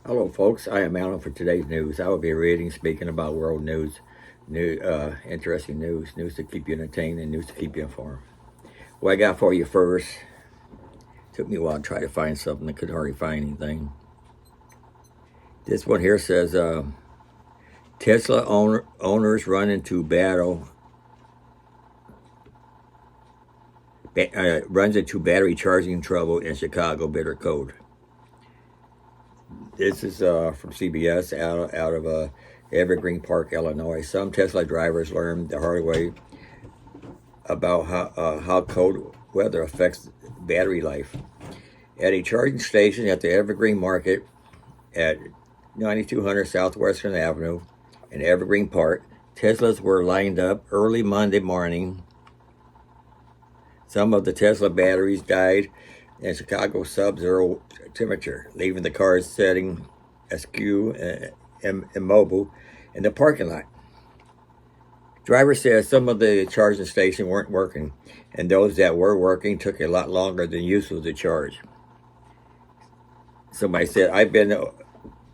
Hello, folks. I am Alan for today's news. I will be reading, speaking about world news, interesting news to keep you entertained and news to keep you informed. What I got for you first, took me a while to try to find something. I could hardly find anything. This one here says, Tesla owners run into runs into battery charging trouble in Chicago, bitter cold. This is from CBS out of Evergreen Park, Illinois. Some Tesla drivers learned the hard way about how cold weather affects battery life. At a charging station at the Evergreen Market at 9200 Southwestern Avenue in Evergreen Park, Teslas were lined up early Monday morning. Some of the Tesla batteries died in Chicago sub-zero temperature, leaving the cars sitting askew and immobile in the parking lot. Driver says some of the charging stations weren't working, and those that were working took a lot longer than usual to charge. Somebody said, I've been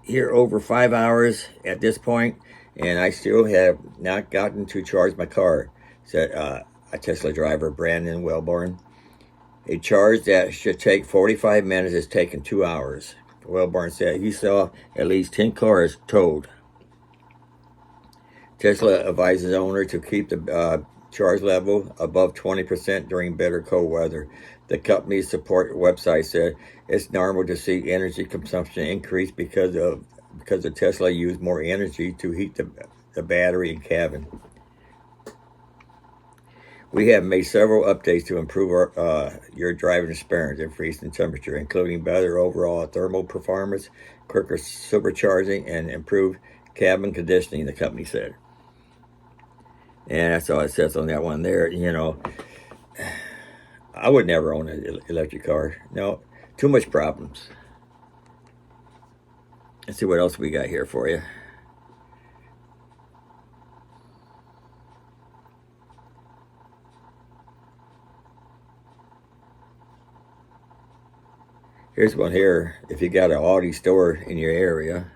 here over 5 hours at this point, and I still have not gotten to charge my car, said a Tesla driver, Brandon Wellborn. A charge that should take 45 minutes is taking 2 hours. Wellborn said he saw at least 10 cars towed. Tesla advises owner to keep the charge level above 20% during bitter cold weather. The company's support website said it's normal to see energy consumption increase because the Tesla use more energy to heat the battery and cabin. We have made several updates to improve your driving experience in freezing temperature, including better overall thermal performance, quicker supercharging, and improved cabin conditioning, the company said. And that's all it says on that one there. You know, I would never own an electric car. No, too much problems. Let's see what else we got here for you. Here's one here. If you got an Audi store in your area,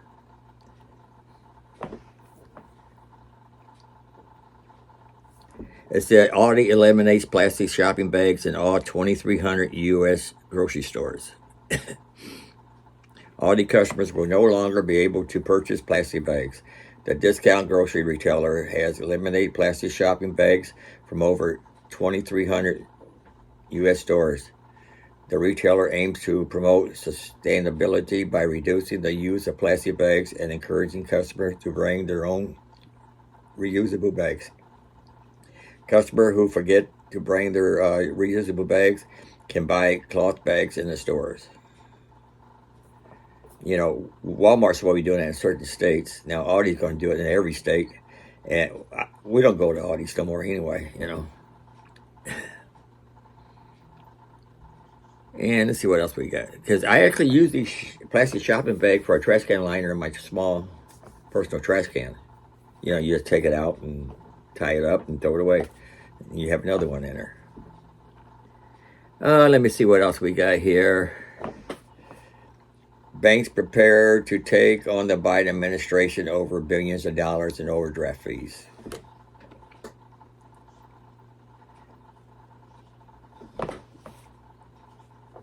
it said Audi eliminates plastic shopping bags in all 2,300 U.S. grocery stores. Audi customers will no longer be able to purchase plastic bags. The discount grocery retailer has eliminated plastic shopping bags from over 2,300 U.S. stores. The retailer aims to promote sustainability by reducing the use of plastic bags and encouraging customers to bring their own reusable bags. Customers who forget to bring their reusable bags can buy cloth bags in the stores. You know, Walmart's what we doing in certain states. Now, Audi's going to do it in every state. And we don't go to Audi's no more anyway, you know. And let's see what else we got. Because I actually use these plastic shopping bag for a trash can liner in my small personal trash can. You know, you just take it out and tie it up and throw it away. And you have another one in there. Let me see what else we got here. Banks prepare to take on the Biden administration over billions of dollars in overdraft fees.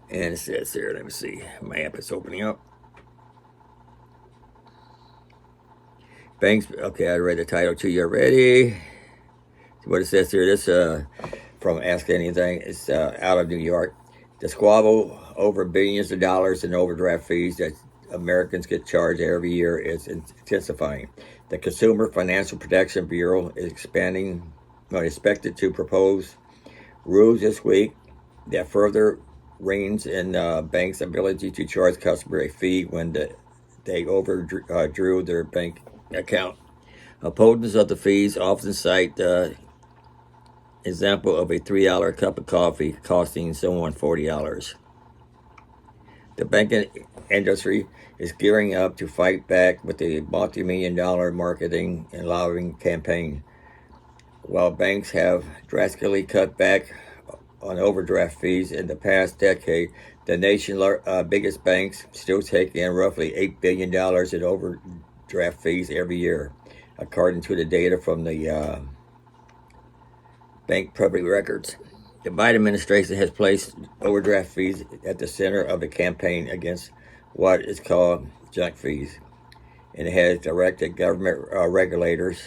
And it says here, let me see, my app is opening up. Banks, okay, I read the title to you already. What it says here, this from Ask Anything, it's out of New York. The squabble over billions of dollars in overdraft fees that Americans get charged every year is intensifying. The Consumer Financial Protection Bureau is expected to propose rules this week that further reins in banks' ability to charge customers a fee when they overdrew their bank account. Opponents of the fees often cite the example of a $3 cup of coffee costing someone $40. The banking industry is gearing up to fight back with a multi-million-dollar marketing and lobbying campaign. While banks have drastically cut back on overdraft fees in the past decade. The nation's biggest banks still take in roughly $8 billion in overdraft fees every year, according to the data from the bank public records. The Biden administration has placed overdraft fees at the center of the campaign against what is called junk fees, and it has directed government regulators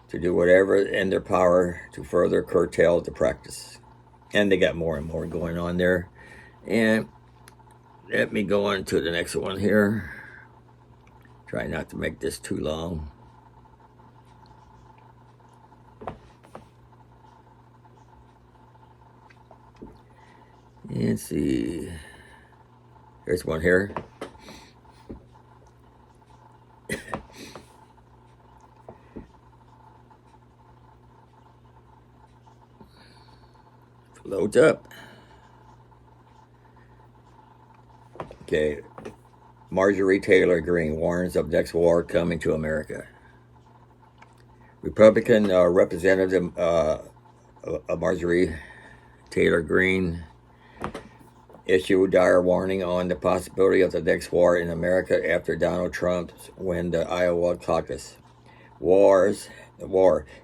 to do whatever in their power to further curtail the practice. And they got more and more going on there. And let me go on to the next one here. Try not to make this too long. Let's see. There's one here. Loads up. Okay. Marjorie Taylor Greene warns of next war coming to America. Republican Representative Marjorie Taylor Greene issued a dire warning on the possibility of the next war in America after Donald Trump's win the Iowa caucus. War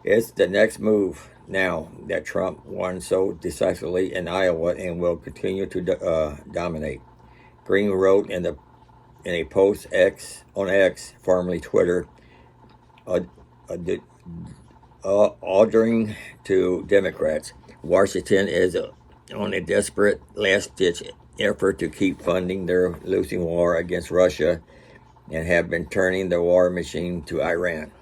is the next move now that Trump won so decisively in Iowa and will continue to dominate. Greene wrote in a post on X, formerly Twitter, ordering to Democrats, Washington is on a desperate last-ditch effort to keep funding their losing war against Russia and have been turning the war machine to Iran.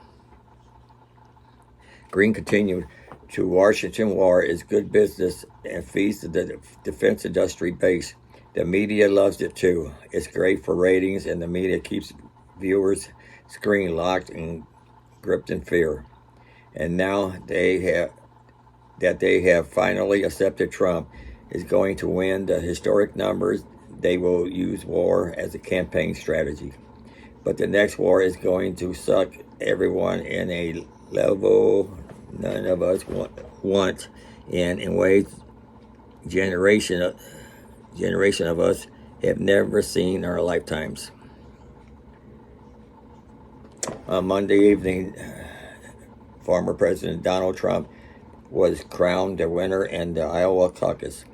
Greene continued, to Washington, war is good business and feeds the defense industry base. The media loves it too. It's great for ratings, and the media keeps viewers screen locked and gripped in fear. And now they have finally accepted Trump is going to win the historic numbers, they will use war as a campaign strategy. But the next war is going to suck everyone in a level none of us want and in ways generation of us have never seen in our lifetimes. On Monday evening, former President Donald Trump was crowned the winner in the Iowa caucus,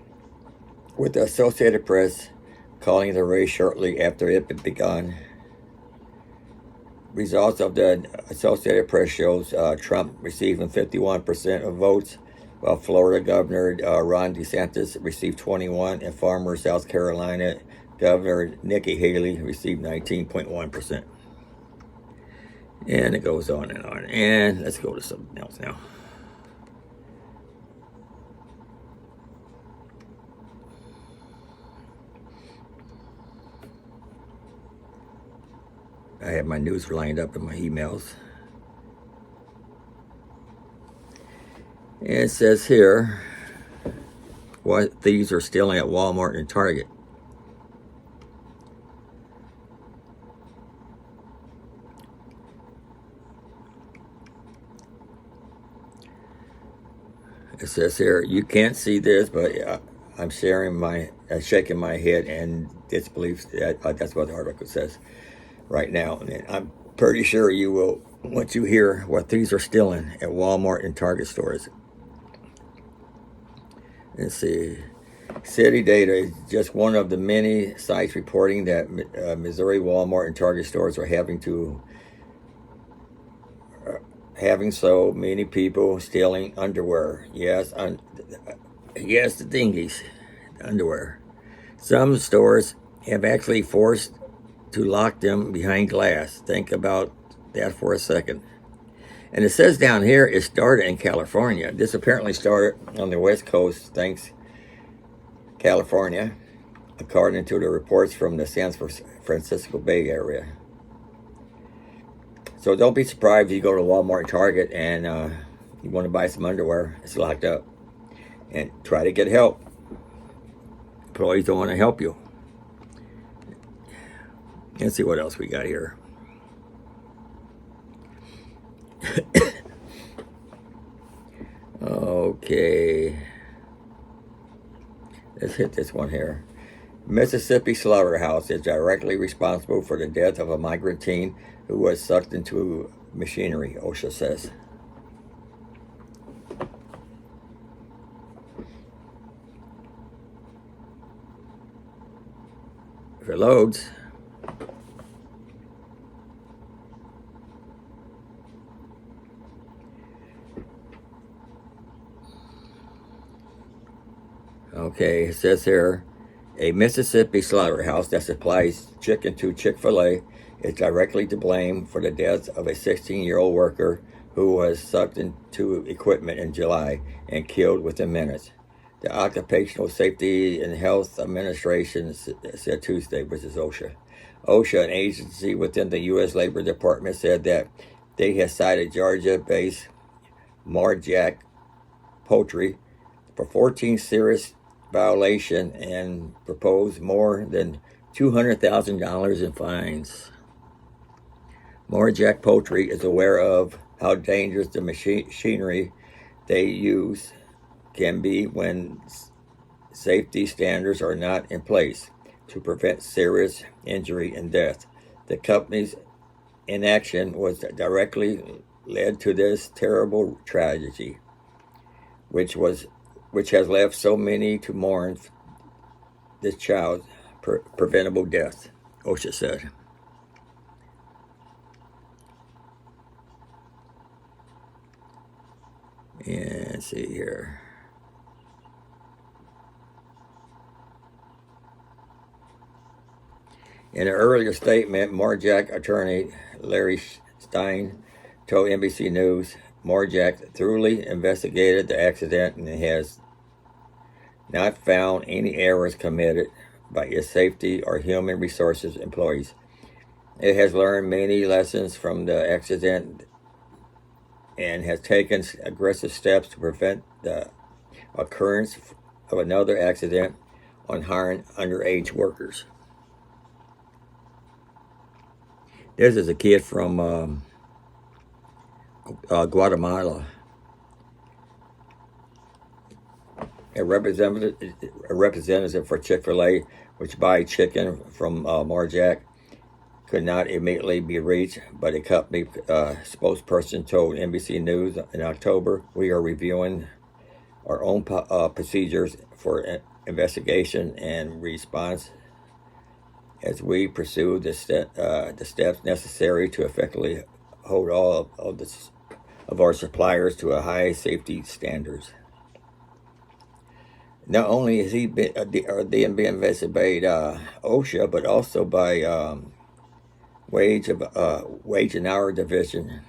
with the Associated Press calling the race shortly after it had begun. Results of the Associated Press shows Trump receiving 51% of votes, while Florida Governor Ron DeSantis received 21%, and former South Carolina Governor Nikki Haley received 19.1%. And it goes on and on. And let's go to something else now. I have my news lined up in my emails. And it says here, what thieves are stealing at Walmart and Target. It says here, you can't see this, but I'm shaking my head in disbelief. That's what the article says right now. And I'm pretty sure you will once you hear what thieves are stealing at Walmart and Target stores. Let's see. City Data is just one of the many sites reporting that Missouri Walmart and Target stores are having so many people stealing underwear. Yes, the dinghies, the underwear. Some stores have actually forced to lock them behind glass. Think about that for a second. And it says down here it started in California. This apparently started on the West Coast, thanks California, according to the reports from the San Francisco Bay Area. So don't be surprised if you go to Walmart, Target, and you want to buy some underwear. It's locked up. And try to get help. Employees don't want to help you. Let's see what else we got here. Okay. hit this one here. Mississippi slaughterhouse is directly responsible for the death of a migrant teen who was sucked into machinery, OSHA says. If it loads. Okay, it says here, a Mississippi slaughterhouse that supplies chicken to Chick-fil-A is directly to blame for the death of a 16-year-old worker who was sucked into equipment in July and killed within minutes. The Occupational Safety and Health Administration said Tuesday, which is OSHA. OSHA, an agency within the U.S. Labor Department, said that they had cited Georgia-based Marjack Poultry for 14 serious violation and proposed more than $200,000 in fines. Marjack Poultry is aware of how dangerous the machinery they use can be when safety standards are not in place to prevent serious injury and death. The company's inaction was directly led to this terrible tragedy, which has left so many to mourn this child's preventable death, OSHA said. And let's see here. In an earlier statement, Marjack attorney Larry Stein told NBC News Marjack thoroughly investigated the accident and has not found any errors committed by its safety or human resources employees. It has learned many lessons from the accident and has taken aggressive steps to prevent the occurrence of another accident on hiring underage workers. This is a kid from Guatemala. A representative for Chick-fil-A, which buy chicken from Marjack, could not immediately be reached, but a company spokesperson told NBC News in October, "We are reviewing our own procedures for investigation and response as we pursue the steps necessary to effectively hold all of our suppliers to a high safety standards." Not only is he being investigated by OSHA, but also by Wage and Hour Division.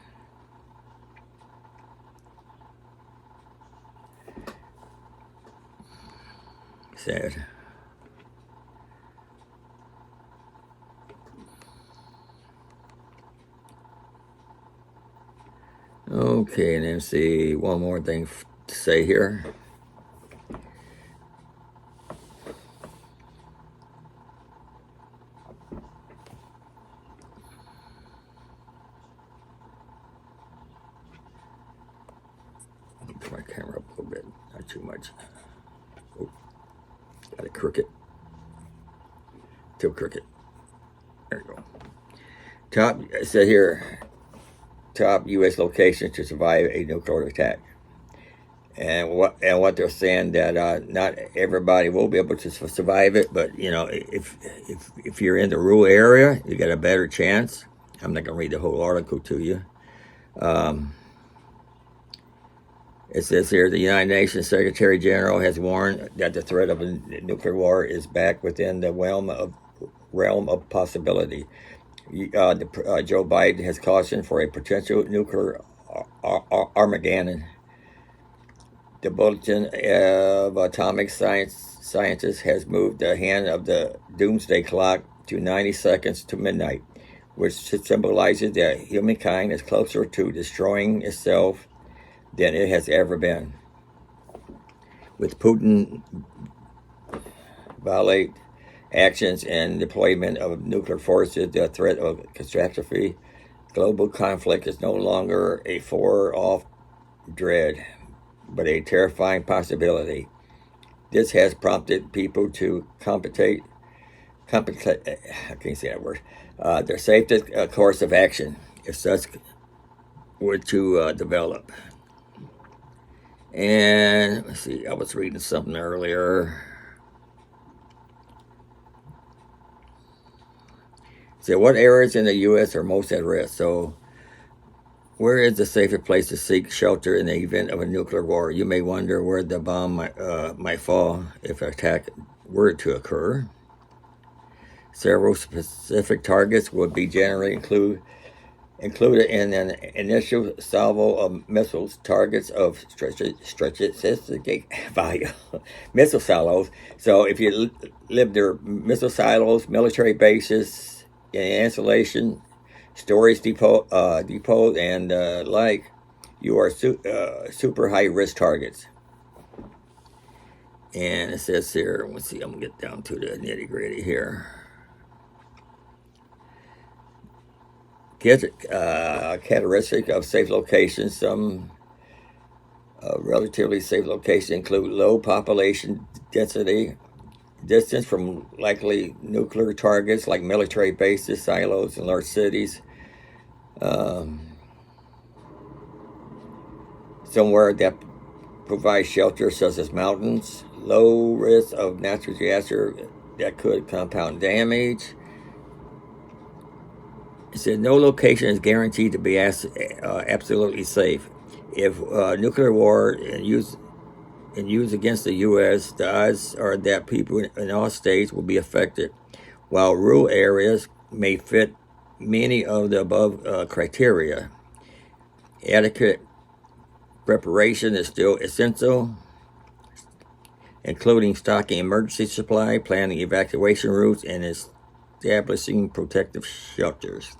Sad. Okay, and then see one more thing to say here. Put my camera up a little bit, not too much. Oh, got it crooked. Too crooked. There you go. Top, it said here, top U.S. locations to survive a nuclear attack. And what they're saying that not everybody will be able to survive it, but you know, if you're in the rural area, you got a better chance. I'm not gonna read the whole article to you. It says here the United Nations Secretary General has warned that the threat of a nuclear war is back within the realm of possibility. Joe Biden has cautioned for a potential nuclear Armageddon. The Bulletin of Atomic Scientists has moved the hand of the doomsday clock to 90 seconds to midnight, which symbolizes that humankind is closer to destroying itself than it has ever been. With Putin violent actions and deployment of nuclear forces, the threat of catastrophe, global conflict is no longer a far-off dread, but a terrifying possibility. This has prompted people to compensate. I can't say that word. Their safest course of action if such were to develop. And let's see, I was reading something earlier. So, what areas in the U.S. are most at risk? So, where is the safest place to seek shelter in the event of a nuclear war? You may wonder where the bomb might fall if an attack were to occur. Several specific targets would be generally included in an initial salvo of missiles, targets of strategic value, missile silos. So if you live near missile silos, military bases, installation, storage depot, and you are super high risk targets. And it says here, let's see, I'm gonna get down to the nitty gritty here. Characteristic of safe locations. Some relatively safe locations include low population density, distance from likely nuclear targets like military bases, silos, and large cities. Somewhere that provides shelter, such as mountains. Low risk of natural disaster that could compound damage. It said no location is guaranteed to be absolutely safe. If nuclear war and use against the U.S., the odds are that people in all states will be affected. While rural areas may fit many of the above criteria, adequate preparation is still essential, including stocking emergency supply, planning evacuation routes, and establishing protective shelters.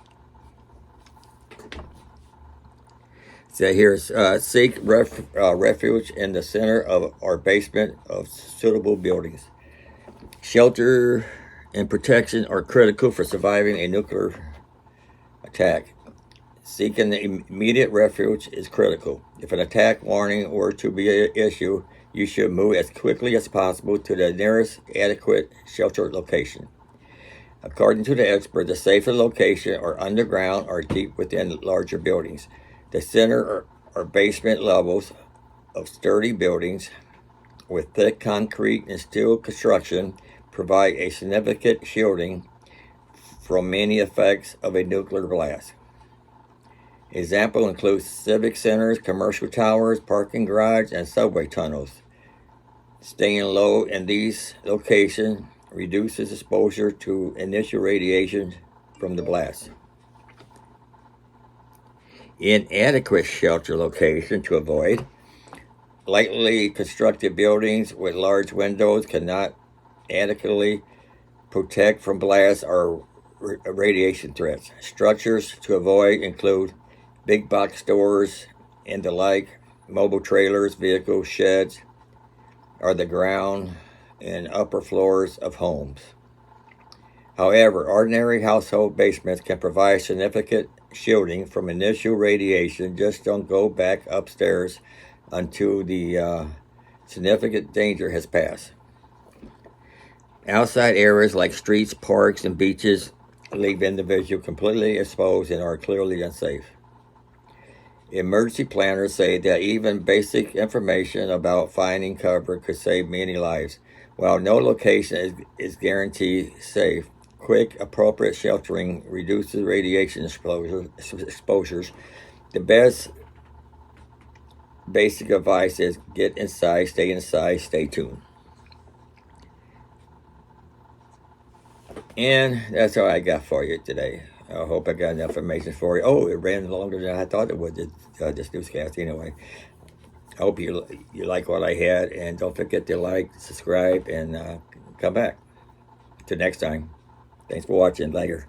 So here's seek refuge in the center of or basement of suitable buildings. Shelter and protection are critical for surviving a nuclear attack. Seeking the immediate refuge is critical. If an attack warning were to be issued, you should move as quickly as possible to the nearest adequate shelter location. According to the expert, the safest location are underground or deep within larger buildings. The center or basement levels of sturdy buildings with thick concrete and steel construction provide a significant shielding from many effects of a nuclear blast. Example includes civic centers, commercial towers, parking garages, and subway tunnels. Staying low in these locations reduces exposure to initial radiation from the blast. Inadequate shelter location to avoid. Lightly constructed buildings with large windows cannot adequately protect from blasts or radiation threats. Structures to avoid include big box stores and the like, mobile trailers, vehicles, sheds, or the ground and upper floors of homes. However, ordinary household basements can provide significant shielding from initial radiation. Just don't go back upstairs until the significant danger has passed. Outside areas like streets, parks, and beaches leave individuals completely exposed and are clearly unsafe. Emergency planners say that even basic information about finding cover could save many lives. While no location is guaranteed safe, quick, appropriate sheltering reduces radiation exposures. The best basic advice is get inside, stay tuned. And that's all I got for you today. I hope I got enough information for you. Oh, it ran longer than I thought it would, this newscast anyway. I hope you like what I had, and don't forget to like, subscribe, and come back. Till next time. Thanks for watching. Later.